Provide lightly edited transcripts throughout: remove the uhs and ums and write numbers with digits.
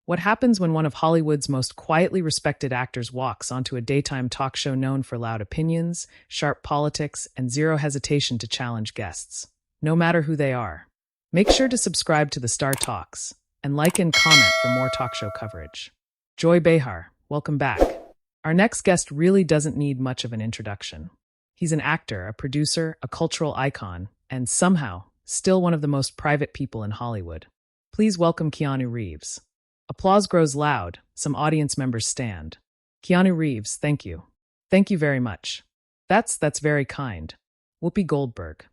What happens when one of Hollywood's most quietly respected actors walks onto a daytime talk show known for loud opinions, sharp politics, and zero hesitation to challenge guests, no matter who they are? Make sure to subscribe to the Star Talks and like and comment for more talk show coverage. Joy Behar, welcome back. Our next guest really doesn't need much of an introduction. He's an actor, a producer, a cultural icon, and somehow still one of the most private people in Hollywood. Please welcome Keanu Reeves. Applause grows loud. Some audience members stand. Keanu Reeves, thank you. Thank you very much. That's very kind. Whoopi Goldberg.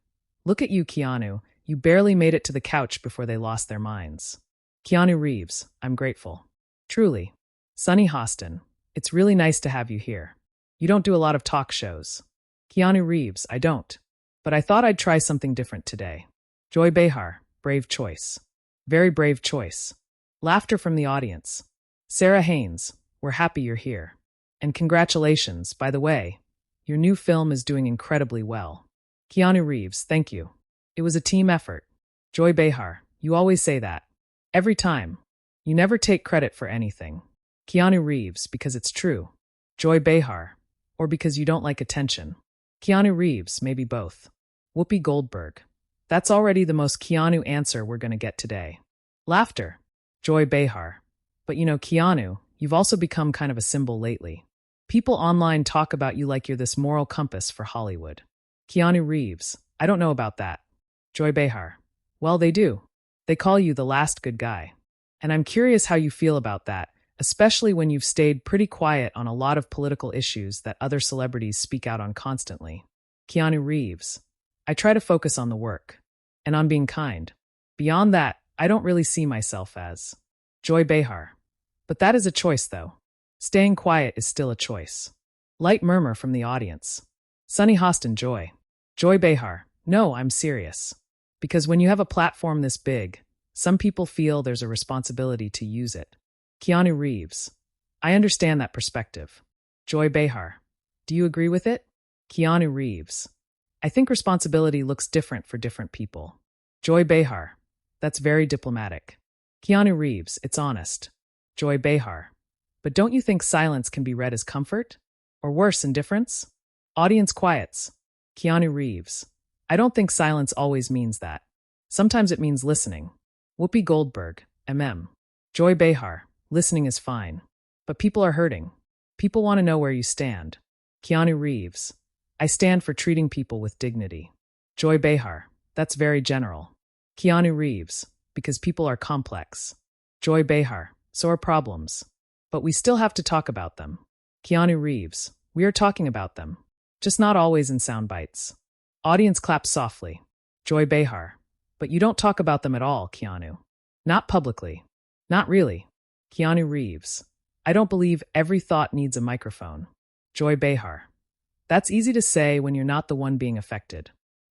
Look at you, Keanu. You barely made it to the couch before they lost their minds. Keanu Reeves, I'm grateful. Truly. Sunny Hostin, it's really nice to have you here. You don't do a lot of talk shows. Keanu Reeves, I don't. But I thought I'd try something different today. Joy Behar, brave choice. Very brave choice. Laughter from the audience. Sarah Haynes, we're happy you're here. And congratulations, by the way. Your new film is doing incredibly well. Keanu Reeves, thank you. It was a team effort. Joy Behar, you always say that. Every time. You never take credit for anything. Keanu Reeves, because it's true. Joy Behar, or because you don't like attention. Keanu Reeves, maybe both. Whoopi Goldberg. That's already the most Keanu answer we're going to get today. Laughter. Joy Behar. But you know, Keanu, you've also become kind of a symbol lately. People online talk about you like you're this moral compass for Hollywood. Keanu Reeves. I don't know about that. Joy Behar. Well, they do. They call you the last good guy. And I'm curious how you feel about that, especially when you've stayed pretty quiet on a lot of political issues that other celebrities speak out on constantly. Keanu Reeves. I try to focus on the work. And on being kind. Beyond that, I don't really see myself as Joy Behar. But that is a choice, though. Staying quiet is still a choice. Light murmur from the audience. Sunny Hostin, Joy. Joy Behar. No, I'm serious. Because when you have a platform this big, some people feel there's a responsibility to use it. Keanu Reeves. I understand that perspective. Joy Behar. Do you agree with it? Keanu Reeves. I think responsibility looks different for different people. Joy Behar. That's very diplomatic. Keanu Reeves, it's honest. Joy Behar. But don't you think silence can be read as comfort? Or worse, indifference? Audience quiets. Keanu Reeves. I don't think silence always means that. Sometimes it means listening. Whoopi Goldberg, Joy Behar. Listening is fine. But people are hurting. People want to know where you stand. Keanu Reeves. I stand for treating people with dignity. Joy Behar. That's very general. Keanu Reeves, because people are complex. Joy Behar, so are problems. But we still have to talk about them. Keanu Reeves, we are talking about them. Just not always in sound bites. Audience claps softly. Joy Behar, but you don't talk about them at all, Keanu. Not publicly. Not really. Keanu Reeves, I don't believe every thought needs a microphone. Joy Behar, that's easy to say when you're not the one being affected.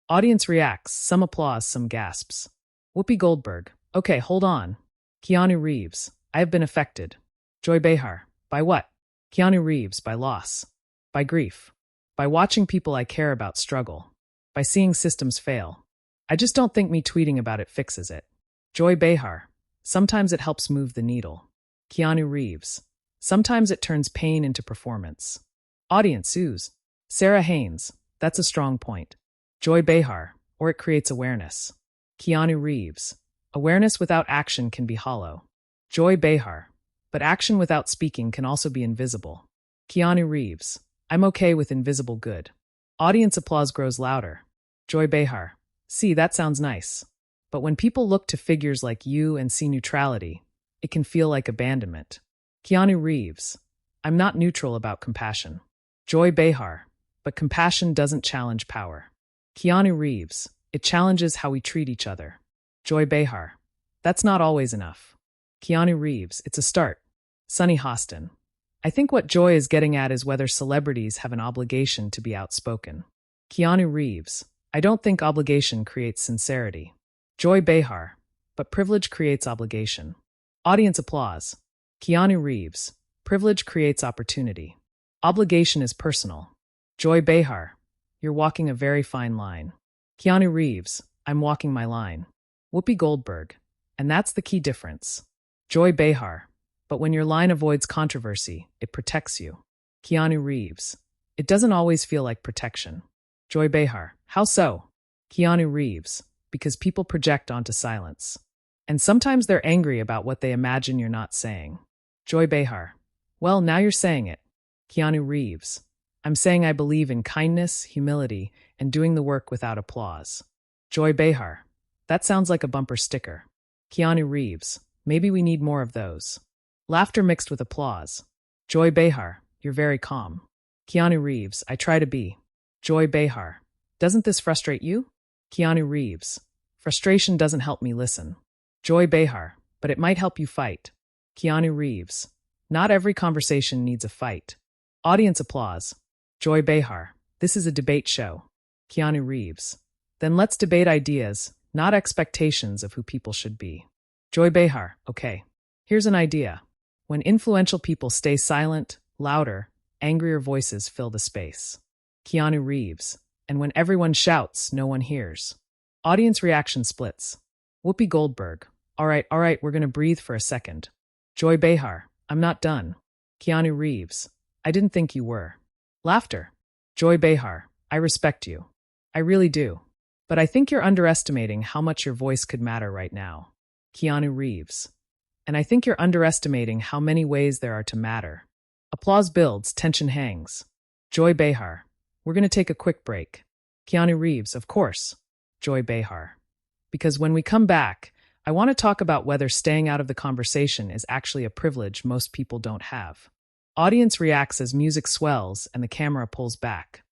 Audience reacts, some applause, some gasps. Whoopi Goldberg. Okay, hold on. Keanu Reeves. I have been affected. Joy Behar. By what? Keanu Reeves. By loss. By grief. By watching people I care about struggle. By seeing systems fail. I just don't think me tweeting about it fixes it. Joy Behar. Sometimes it helps move the needle. Keanu Reeves. Sometimes it turns pain into performance. Audience ooze. Sarah Haynes. That's a strong point. Joy Behar. Or it creates awareness. Keanu Reeves. Awareness without action can be hollow. Joy Behar. But action without speaking can also be invisible. Keanu Reeves. I'm okay with invisible good. Audience applause grows louder. Joy Behar. See, that sounds nice. But when people look to figures like you and see neutrality, it can feel like abandonment. Keanu Reeves. I'm not neutral about compassion. Joy Behar. But compassion doesn't challenge power. Keanu Reeves. It challenges how we treat each other. Joy Behar. That's not always enough. Keanu Reeves. It's a start. Sunny Hostin. I think what Joy is getting at is whether celebrities have an obligation to be outspoken. Keanu Reeves. I don't think obligation creates sincerity. Joy Behar. But privilege creates obligation. Audience applause. Keanu Reeves. Privilege creates opportunity. Obligation is personal. Joy Behar. You're walking a very fine line. Keanu Reeves. I'm walking my line. Whoopi Goldberg. And that's the key difference. Joy Behar. But when your line avoids controversy, it protects you. Keanu Reeves. It doesn't always feel like protection. Joy Behar. How so? Keanu Reeves. Because people project onto silence. And sometimes they're angry about what they imagine you're not saying. Joy Behar. Well, now you're saying it. Keanu Reeves. I'm saying I believe in kindness, humility, and doing the work without applause. Joy Behar. That sounds like a bumper sticker. Keanu Reeves. Maybe we need more of those. Laughter mixed with applause. Joy Behar. You're very calm. Keanu Reeves. I try to be. Joy Behar. Doesn't this frustrate you? Keanu Reeves. Frustration doesn't help me listen. Joy Behar. But it might help you fight. Keanu Reeves. Not every conversation needs a fight. Audience applause. Joy Behar. This is a debate show. Keanu Reeves. Then let's debate ideas, not expectations of who people should be. Joy Behar. Okay. Here's an idea. When influential people stay silent, louder, angrier voices fill the space. Keanu Reeves. And when everyone shouts, no one hears. Audience reaction splits. Whoopi Goldberg. All right, we're going to breathe for a second. Joy Behar. I'm not done. Keanu Reeves. I didn't think you were. Laughter. Joy Behar. I respect you. I really do. But I think you're underestimating how much your voice could matter right now. Keanu Reeves. And I think you're underestimating how many ways there are to matter. Applause builds, tension hangs. Joy Behar. We're going to take a quick break. Keanu Reeves, of course. Joy Behar. Because when we come back, I want to talk about whether staying out of the conversation is actually a privilege most people don't have. Audience reacts as music swells and the camera pulls back.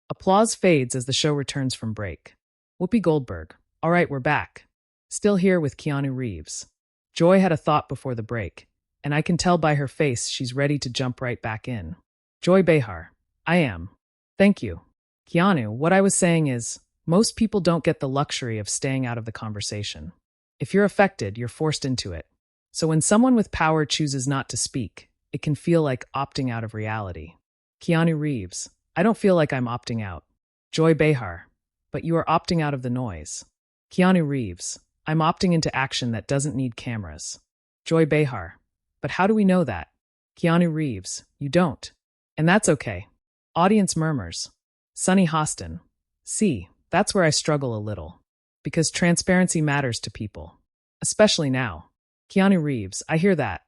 Applause fades as the show returns from break. Whoopi Goldberg. All right, we're back. Still here with Keanu Reeves. Joy had a thought before the break, and I can tell by her face she's ready to jump right back in. Joy Behar. I am. Thank you. Keanu, what I was saying is, most people don't get the luxury of staying out of the conversation. If you're affected, you're forced into it. So when someone with power chooses not to speak, it can feel like opting out of reality. Keanu Reeves. I don't feel like I'm opting out. Joy Behar. But you are opting out of the noise. Keanu Reeves. I'm opting into action that doesn't need cameras. Joy Behar. But how do we know that? Keanu Reeves. You don't. And that's okay. Audience murmurs. Sunny Hostin. See, that's where I struggle a little. Because transparency matters to people. Especially now. Keanu Reeves. I hear that.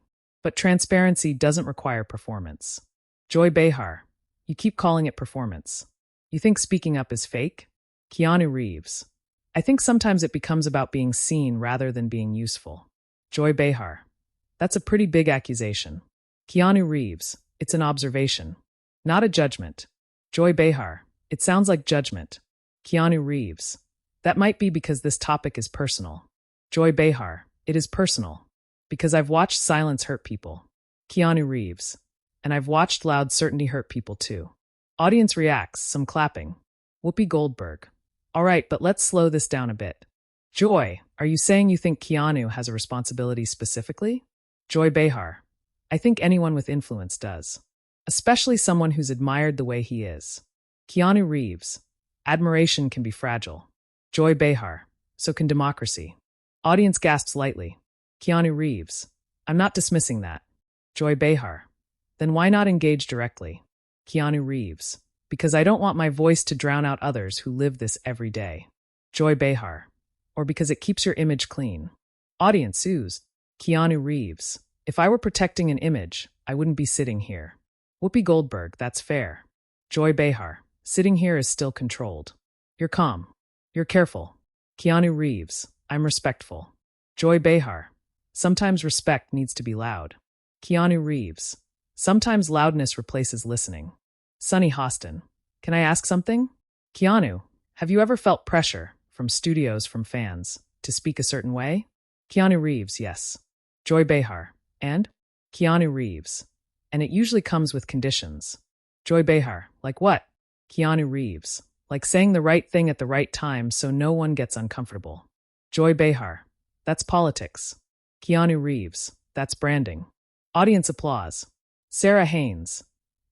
But transparency doesn't require performance. Joy Behar. You keep calling it performance. You think speaking up is fake? Keanu Reeves. I think sometimes it becomes about being seen rather than being useful. Joy Behar. That's a pretty big accusation. Keanu Reeves. It's an observation. Not a judgment. Joy Behar. It sounds like judgment. Keanu Reeves. That might be because this topic is personal. Joy Behar. It is personal. Because I've watched silence hurt people. Keanu Reeves. And I've watched loud certainty hurt people too. Audience reacts, some clapping. Whoopi Goldberg. All right, but let's slow this down a bit. Joy, are you saying you think Keanu has a responsibility specifically? Joy Behar. I think anyone with influence does. Especially someone who's admired the way he is. Keanu Reeves. Admiration can be fragile. Joy Behar. So can democracy. Audience gasps lightly. Keanu Reeves. I'm not dismissing that. Joy Behar. Then why not engage directly? Keanu Reeves. Because I don't want my voice to drown out others who live this every day. Joy Behar. Or because it keeps your image clean. Audience oozed. Keanu Reeves. If I were protecting an image, I wouldn't be sitting here. Whoopi Goldberg. That's fair. Joy Behar. Sitting here is still controlled. You're calm. You're careful. Keanu Reeves. I'm respectful. Joy Behar. Sometimes respect needs to be loud. Keanu Reeves. Sometimes loudness replaces listening. Sunny Hostin. Can I ask something? Keanu, have you ever felt pressure from studios, from fans, to speak a certain way? Keanu Reeves, yes. Joy Behar. And? Keanu Reeves. And it usually comes with conditions. Joy Behar. Like what? Keanu Reeves. Like saying the right thing at the right time so no one gets uncomfortable. Joy Behar. That's politics. Keanu Reeves. That's branding. Audience applause. Sarah Haynes.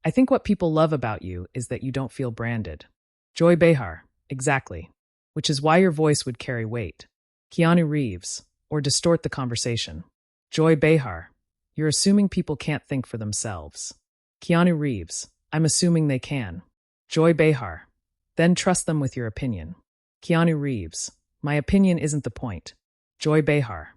I think what people love about you is that you don't feel branded. Joy Behar. Exactly. Which is why your voice would carry weight. Keanu Reeves. Or distort the conversation. Joy Behar. You're assuming people can't think for themselves. Keanu Reeves, I'm assuming they can. Joy Behar, then trust them with your opinion. Keanu Reeves, my opinion isn't the point. Joy Behar,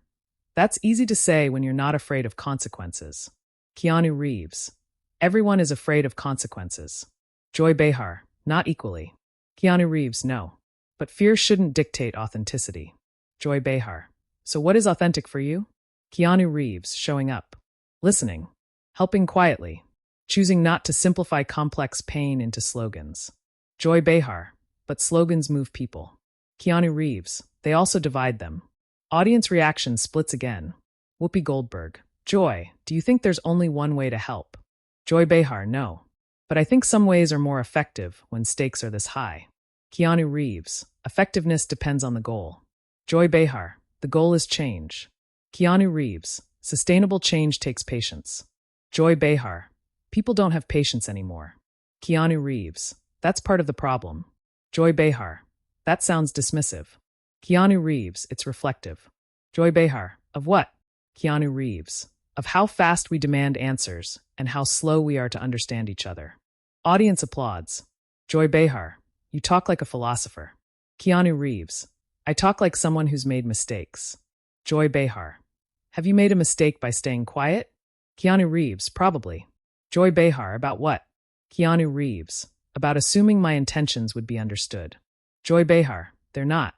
that's easy to say when you're not afraid of consequences. Keanu Reeves, everyone is afraid of consequences. Joy Behar, not equally. Keanu Reeves, no. But fear shouldn't dictate authenticity. Joy Behar, so what is authentic for you? Keanu Reeves, showing up. Listening. Helping quietly. Choosing not to simplify complex pain into slogans. Joy Behar, but slogans move people. Keanu Reeves, they also divide them. Audience reaction splits again. Whoopi Goldberg, Joy, do you think there's only one way to help? Joy Behar, no. But I think some ways are more effective when stakes are this high. Keanu Reeves, effectiveness depends on the goal. Joy Behar, the goal is change. Keanu Reeves, sustainable change takes patience. Joy Behar, people don't have patience anymore. Keanu Reeves, that's part of the problem. Joy Behar, that sounds dismissive. Keanu Reeves, it's reflective. Joy Behar, of what? Keanu Reeves, of how fast we demand answers and how slow we are to understand each other. Audience applauds. Joy Behar, you talk like a philosopher. Keanu Reeves, I talk like someone who's made mistakes. Joy Behar, have you made a mistake by staying quiet? Keanu Reeves, probably. Joy Behar, about what? Keanu Reeves, about assuming my intentions would be understood. Joy Behar, they're not.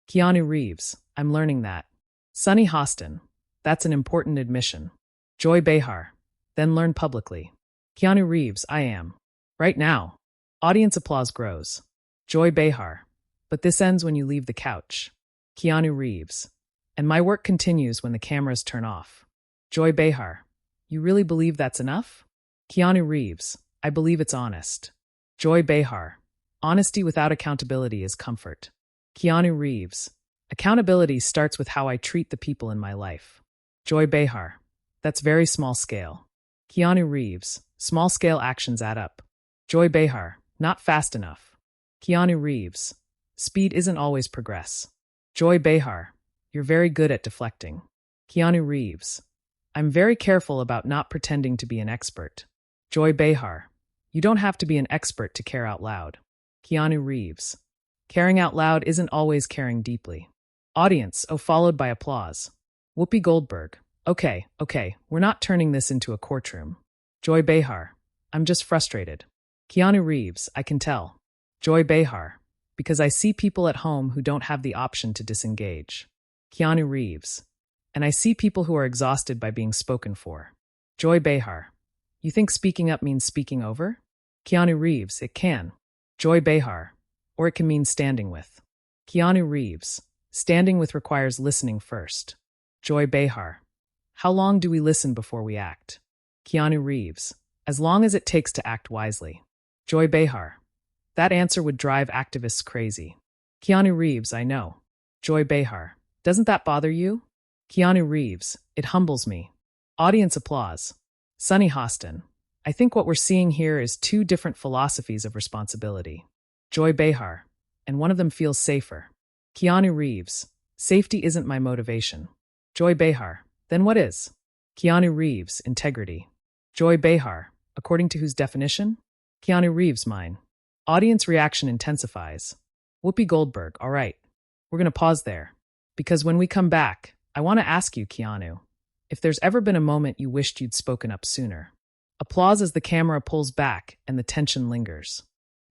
Keanu Reeves, I'm learning that. Sunny Hostin, that's an important admission. Joy Behar, then learn publicly. Keanu Reeves, I am. Right now. Audience applause grows. Joy Behar, but this ends when you leave the couch. Keanu Reeves, and my work continues when the cameras turn off. Joy Behar, you really believe that's enough? Keanu Reeves, I believe it's honest. Joy Behar, honesty without accountability is comfort. Keanu Reeves, accountability starts with how I treat the people in my life. Joy Behar, that's very small scale. Keanu Reeves, small scale actions add up. Joy Behar, not fast enough. Keanu Reeves, speed isn't always progress. Joy Behar, you're very good at deflecting. Keanu Reeves, I'm very careful about not pretending to be an expert. Joy Behar, you don't have to be an expert to care out loud. Keanu Reeves, caring out loud isn't always caring deeply. Audience, followed by applause. Whoopi Goldberg, okay, we're not turning this into a courtroom. Joy Behar, I'm just frustrated. Keanu Reeves, I can tell. Joy Behar, because I see people at home who don't have the option to disengage. Keanu Reeves, and I see people who are exhausted by being spoken for. Joy Behar, you think speaking up means speaking over? Keanu Reeves, it can. Joy Behar, or it can mean standing with. Keanu Reeves, standing with requires listening first. Joy Behar, how long do we listen before we act? Keanu Reeves, as long as it takes to act wisely. Joy Behar, that answer would drive activists crazy. Keanu Reeves, I know. Joy Behar, doesn't that bother you? Keanu Reeves, it humbles me. Audience applause. Sunny Hostin, I think what we're seeing here is two different philosophies of responsibility. Joy Behar, and one of them feels safer. Keanu Reeves, safety isn't my motivation. Joy Behar, then what is? Keanu Reeves, integrity. Joy Behar, according to whose definition? Keanu Reeves, mine. Audience reaction intensifies. Whoopi Goldberg, all right. We're going to pause there. Because when we come back, I want to ask you, Keanu, if there's ever been a moment you wished you'd spoken up sooner. Applause as the camera pulls back and the tension lingers.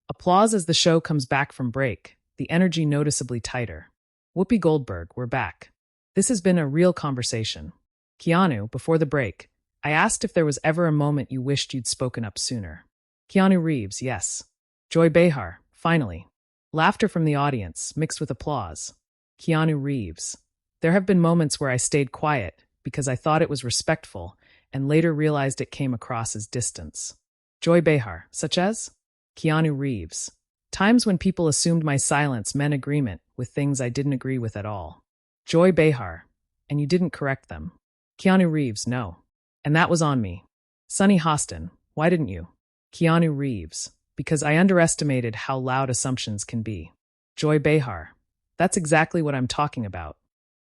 Applause as the show comes back from break, the energy noticeably tighter. Whoopi Goldberg, we're back. This has been a real conversation. Keanu, before the break, I asked if there was ever a moment you wished you'd spoken up sooner. Keanu Reeves, yes. Joy Behar, finally. Laughter from the audience, mixed with applause. Keanu Reeves, there have been moments where I stayed quiet because I thought it was respectful and later realized it came across as distance. Joy Behar, such as? Keanu Reeves, times when people assumed my silence meant agreement with things I didn't agree with at all. Joy Behar, and you didn't correct them. Keanu Reeves, no. And that was on me. Sunny Hostin, why didn't you? Keanu Reeves, because I underestimated how loud assumptions can be. Joy Behar, that's exactly what I'm talking about.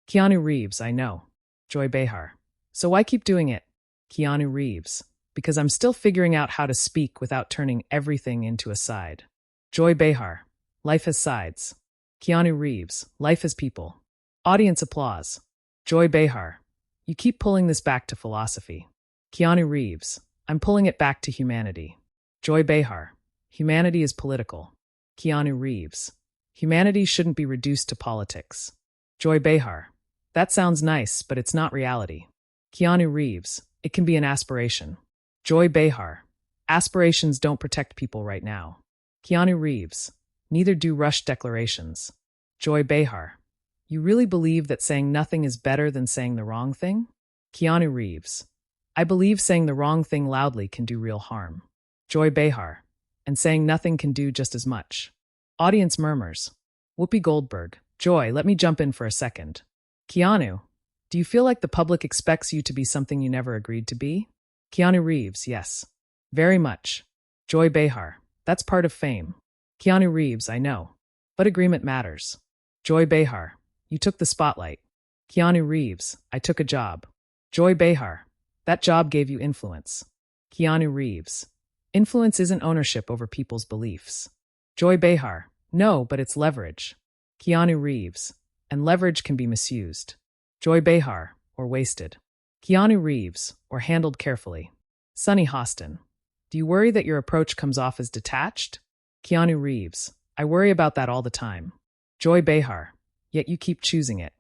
Keanu Reeves, I know. Joy Behar, so why keep doing it? Keanu Reeves, because I'm still figuring out how to speak without turning everything into a side. Joy Behar, life has sides. Keanu Reeves, life has people. Audience applause. Joy Behar, you keep pulling this back to philosophy. Keanu Reeves, I'm pulling it back to humanity. Joy Behar, humanity is political. Keanu Reeves, humanity shouldn't be reduced to politics. Joy Behar, that sounds nice, but it's not reality. Keanu Reeves, it can be an aspiration. Joy Behar, aspirations don't protect people right now. Keanu Reeves, neither do rushed declarations. Joy Behar, you really believe that saying nothing is better than saying the wrong thing? Keanu Reeves, I believe saying the wrong thing loudly can do real harm. Joy Behar, and saying nothing can do just as much. Audience murmurs. Whoopi Goldberg, Joy, let me jump in for a second. Keanu, do you feel like the public expects you to be something you never agreed to be? Keanu Reeves, yes. Very much. Joy Behar, that's part of fame. Keanu Reeves, I know. But agreement matters. Joy Behar, you took the spotlight. Keanu Reeves, I took a job. Joy Behar, that job gave you influence. Keanu Reeves, influence isn't ownership over people's beliefs. Joy Behar, no, but it's leverage. Keanu Reeves, and leverage can be misused. Joy Behar, or wasted. Keanu Reeves, or handled carefully. Sunny Hostin, do you worry that your approach comes off as detached? Keanu Reeves, I worry about that all the time. Joy Behar, yet you keep choosing it.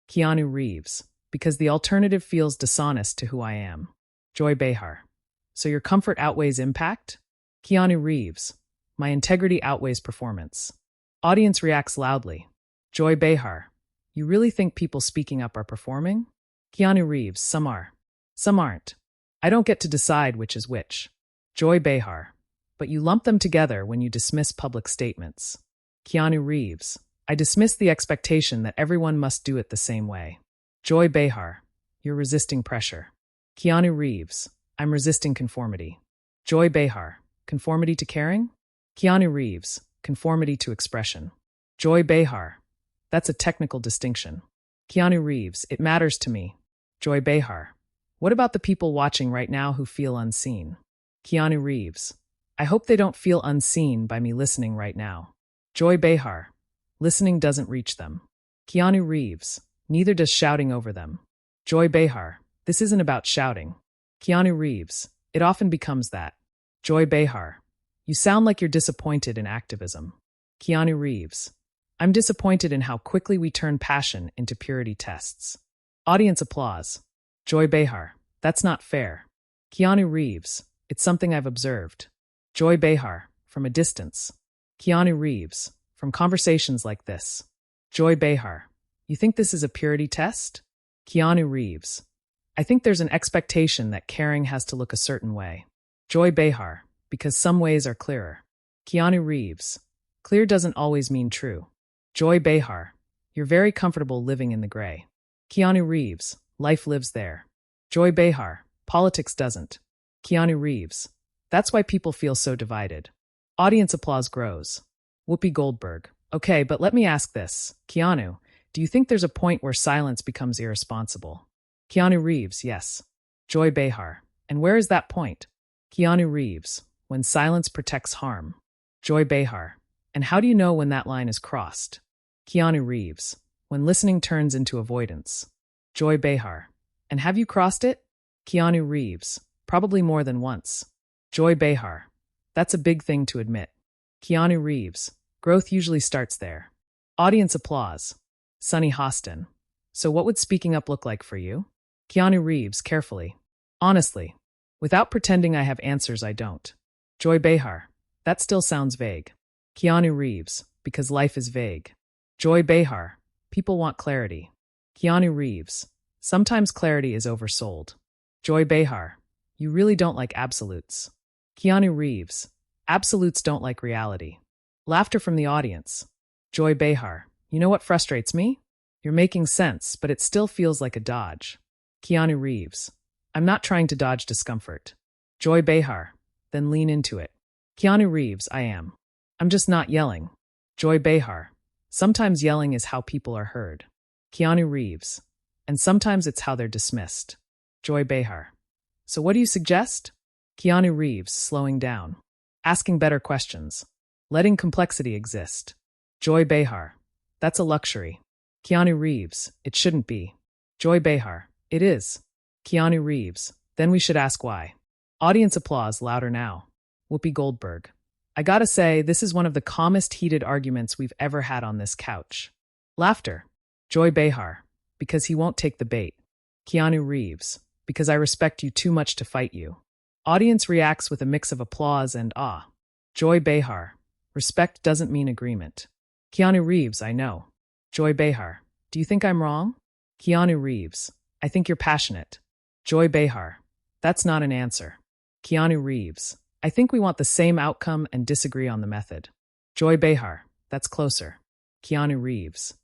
Keanu Reeves, because the alternative feels dishonest to who I am. Joy Behar, so your comfort outweighs impact? Keanu Reeves, my integrity outweighs performance. Audience reacts loudly. Joy Behar, you really think people speaking up are performing? Keanu Reeves, some are. Some aren't. I don't get to decide which is which. Joy Behar, but you lump them together when you dismiss public statements. Keanu Reeves, I dismiss the expectation that everyone must do it the same way. Joy Behar, you're resisting pressure. Keanu Reeves, I'm resisting conformity. Joy Behar, conformity to caring? Keanu Reeves, conformity to expression. Joy Behar, that's a technical distinction. Keanu Reeves, it matters to me. Joy Behar, what about the people watching right now who feel unseen? Keanu Reeves, I hope they don't feel unseen by me listening right now. Joy Behar, listening doesn't reach them. Keanu Reeves, neither does shouting over them. Joy Behar, this isn't about shouting. Keanu Reeves, it often becomes that. Joy Behar, you sound like you're disappointed in activism. Keanu Reeves, I'm disappointed in how quickly we turn passion into purity tests. Audience applause. Joy Behar, that's not fair. Keanu Reeves, it's something I've observed. Joy Behar, from a distance. Keanu Reeves, from conversations like this. Joy Behar, you think this is a purity test? Keanu Reeves, I think there's an expectation that caring has to look a certain way. Joy Behar, because some ways are clearer. Keanu Reeves, clear doesn't always mean true. Joy Behar, you're very comfortable living in the gray. Keanu Reeves, life lives there. Joy Behar, politics doesn't. Keanu Reeves, that's why people feel so divided. Audience applause grows. Whoopi Goldberg, okay, but let me ask this. Keanu, do you think there's a point where silence becomes irresponsible? Keanu Reeves, yes. Joy Behar, and where is that point? Keanu Reeves, when silence protects harm. Joy Behar, and how do you know when that line is crossed? Keanu Reeves, when listening turns into avoidance. Joy Behar, and have you crossed it? Keanu Reeves, probably more than once. Joy Behar, that's a big thing to admit. Keanu Reeves, growth usually starts there. Audience applause. Sunny Hostin, so what would speaking up look like for you? Keanu Reeves, carefully. Honestly, without pretending I have answers I don't. Joy Behar, that still sounds vague. Keanu Reeves, because life is vague. Joy Behar, people want clarity. Keanu Reeves, sometimes clarity is oversold. Joy Behar, you really don't like absolutes. Keanu Reeves, absolutes don't like reality. Laughter from the audience. Joy Behar, you know what frustrates me? You're making sense, but it still feels like a dodge. Keanu Reeves, I'm not trying to dodge discomfort. Joy Behar, then lean into it. Keanu Reeves, I am. I'm just not yelling. Joy Behar, sometimes yelling is how people are heard. Keanu Reeves, and sometimes it's how they're dismissed. Joy Behar, So what do you suggest? Keanu Reeves, slowing down. Asking better questions. Letting complexity exist. Joy Behar. That's a luxury. Keanu Reeves. It shouldn't be. Joy Behar. It is. Keanu Reeves. Then we should ask why. Audience applause louder now. Whoopi Goldberg. I gotta say, this is one of the calmest heated arguments we've ever had on this couch. Laughter. Joy Behar. Because he won't take the bait. Keanu Reeves. Because I respect you too much to fight you. Audience reacts with a mix of applause and awe. Joy Behar. Respect doesn't mean agreement. Keanu Reeves, I know. Joy Behar. Do you think I'm wrong? Keanu Reeves. I think you're passionate. Joy Behar. That's not an answer. Keanu Reeves. I think we want the same outcome and disagree on the method. Joy Behar. That's closer. Keanu Reeves.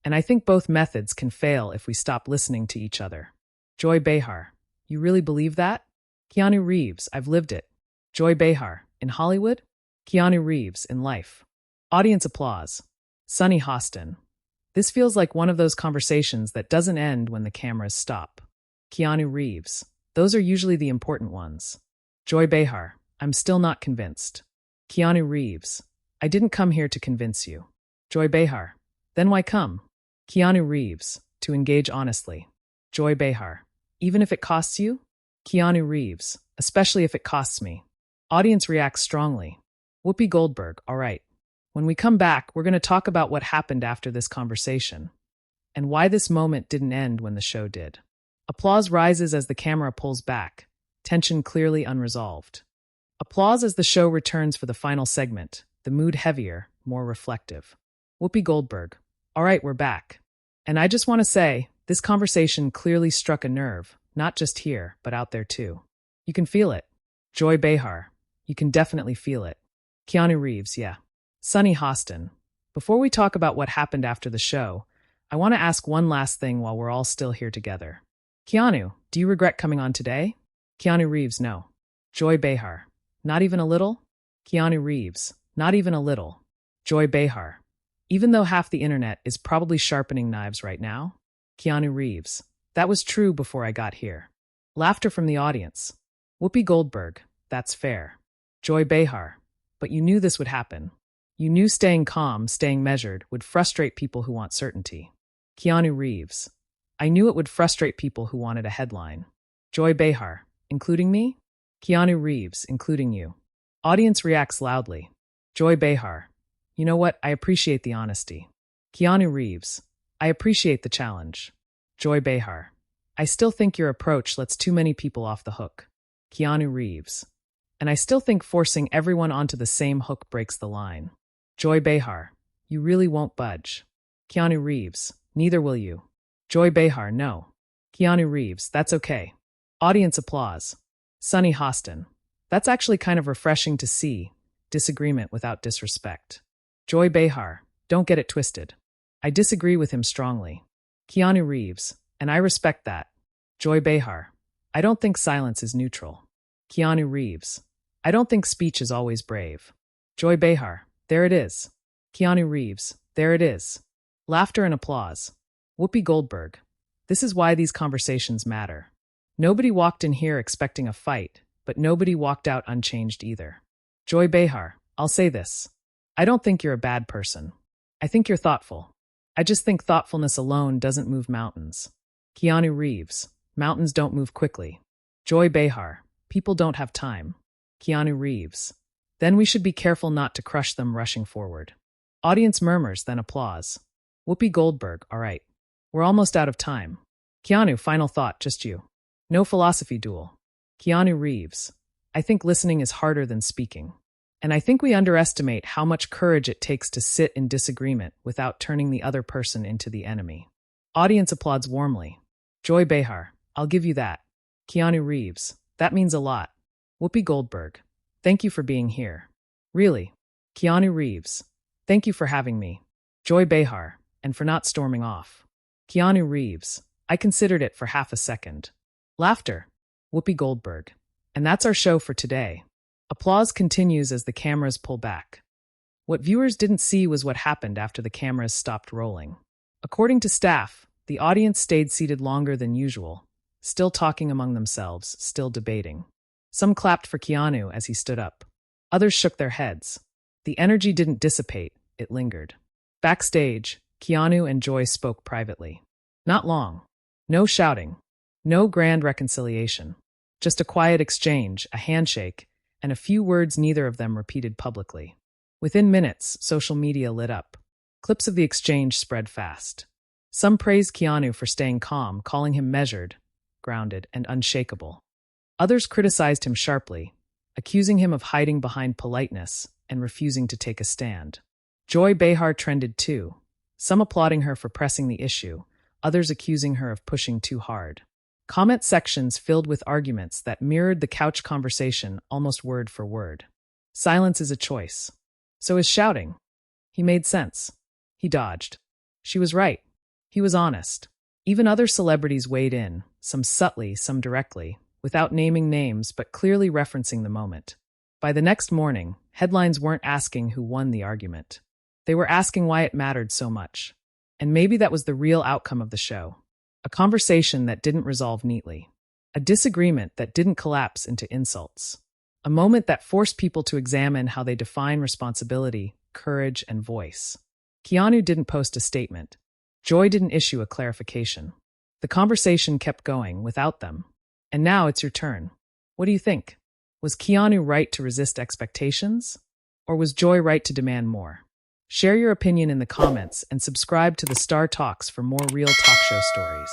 And I think both methods can fail if we stop listening to each other. Joy Behar. You really believe that? Keanu Reeves. I've lived it. Joy Behar. In Hollywood? Keanu Reeves. In life. Audience applause. Sunny Hostin. This feels like one of those conversations that doesn't end when the cameras stop. Keanu Reeves. Those are usually the important ones. Joy Behar. I'm still not convinced. Keanu Reeves. I didn't come here to convince you. Joy Behar. Then why come? Keanu Reeves. To engage honestly. Joy Behar. Even if it costs you? Keanu Reeves. Especially if it costs me. Audience reacts strongly. Whoopi Goldberg. All right. When we come back, we're going to talk about what happened after this conversation and why this moment didn't end when the show did. Applause rises as the camera pulls back, tension clearly unresolved. Applause as the show returns for the final segment, the mood heavier, more reflective. Whoopi Goldberg. All right, we're back. And I just want to say, this conversation clearly struck a nerve, not just here, but out there too. You can feel it. Joy Behar. You can definitely feel it. Keanu Reeves, yeah. Sunny Hostin. Before we talk about what happened after the show, I want to ask one last thing while we're all still here together. Keanu, do you regret coming on today? Keanu Reeves, no. Joy Behar. Not even a little? Keanu Reeves. Not even a little. Joy Behar. Even though half the internet is probably sharpening knives right now? Keanu Reeves. That was true before I got here. Laughter from the audience. Whoopi Goldberg. That's fair. Joy Behar. But you knew this would happen. You knew staying calm, staying measured, would frustrate people who want certainty. Keanu Reeves. I knew it would frustrate people who wanted a headline. Joy Behar. Including me? Keanu Reeves. Including you. Audience reacts loudly. Joy Behar. You know what? I appreciate the honesty. Keanu Reeves. I appreciate the challenge. Joy Behar. I still think your approach lets too many people off the hook. Keanu Reeves. And I still think forcing everyone onto the same hook breaks the line. Joy Behar. You really won't budge. Keanu Reeves. Neither will you. Joy Behar. No. Keanu Reeves. That's okay. Audience applause. Sunny Hostin. That's actually kind of refreshing to see. Disagreement without disrespect. Joy Behar. Don't get it twisted. I disagree with him strongly. Keanu Reeves. And I respect that. Joy Behar. I don't think silence is neutral. Keanu Reeves. I don't think speech is always brave. Joy Behar. There it is. Keanu Reeves. There it is. Laughter and applause. Whoopi Goldberg. This is why these conversations matter. Nobody walked in here expecting a fight, but nobody walked out unchanged either. Joy Behar. I'll say this. I don't think you're a bad person. I think you're thoughtful. I just think thoughtfulness alone doesn't move mountains. Keanu Reeves. Mountains don't move quickly. Joy Behar. People don't have time. Keanu Reeves. Then we should be careful not to crush them rushing forward. Audience murmurs, then applause. Whoopi Goldberg. All right. We're almost out of time. Keanu, final thought, just you. No philosophy duel. Keanu Reeves. I think listening is harder than speaking. And I think we underestimate how much courage it takes to sit in disagreement without turning the other person into the enemy. Audience applauds warmly. Joy Behar. I'll give you that. Keanu Reeves. That means a lot. Whoopi Goldberg. Thank you for being here. Really. Keanu Reeves. Thank you for having me. Joy Behar. And for not storming off. Keanu Reeves. I considered it for half a second. Laughter. Whoopi Goldberg. And that's our show for today. Applause continues as the cameras pull back. What viewers didn't see was what happened after the cameras stopped rolling. According to staff, the audience stayed seated longer than usual, still talking among themselves, still debating. Some clapped for Keanu as he stood up. Others shook their heads. The energy didn't dissipate, it lingered. Backstage, Keanu and Joy spoke privately. Not long. No shouting. No grand reconciliation. Just a quiet exchange, a handshake, and a few words neither of them repeated publicly. Within minutes, social media lit up. Clips of the exchange spread fast. Some praised Keanu for staying calm, calling him measured, grounded, and unshakable. Others criticized him sharply, accusing him of hiding behind politeness and refusing to take a stand. Joy Behar trended too, some applauding her for pressing the issue, others accusing her of pushing too hard. Comment sections filled with arguments that mirrored the couch conversation almost word for word. Silence is a choice. So is shouting. He made sense. He dodged. She was right. He was honest. Even other celebrities weighed in, some subtly, some directly, without naming names but clearly referencing the moment. By the next morning, headlines weren't asking who won the argument. They were asking why it mattered so much. And maybe that was the real outcome of the show. A conversation that didn't resolve neatly. A disagreement that didn't collapse into insults. A moment that forced people to examine how they define responsibility, courage, and voice. Keanu didn't post a statement. Joy didn't issue a clarification. The conversation kept going without them. And now it's your turn. What do you think? Was Keanu right to resist expectations? Or was Joy right to demand more? Share your opinion in the comments and subscribe to the Star Talks for more real talk show stories.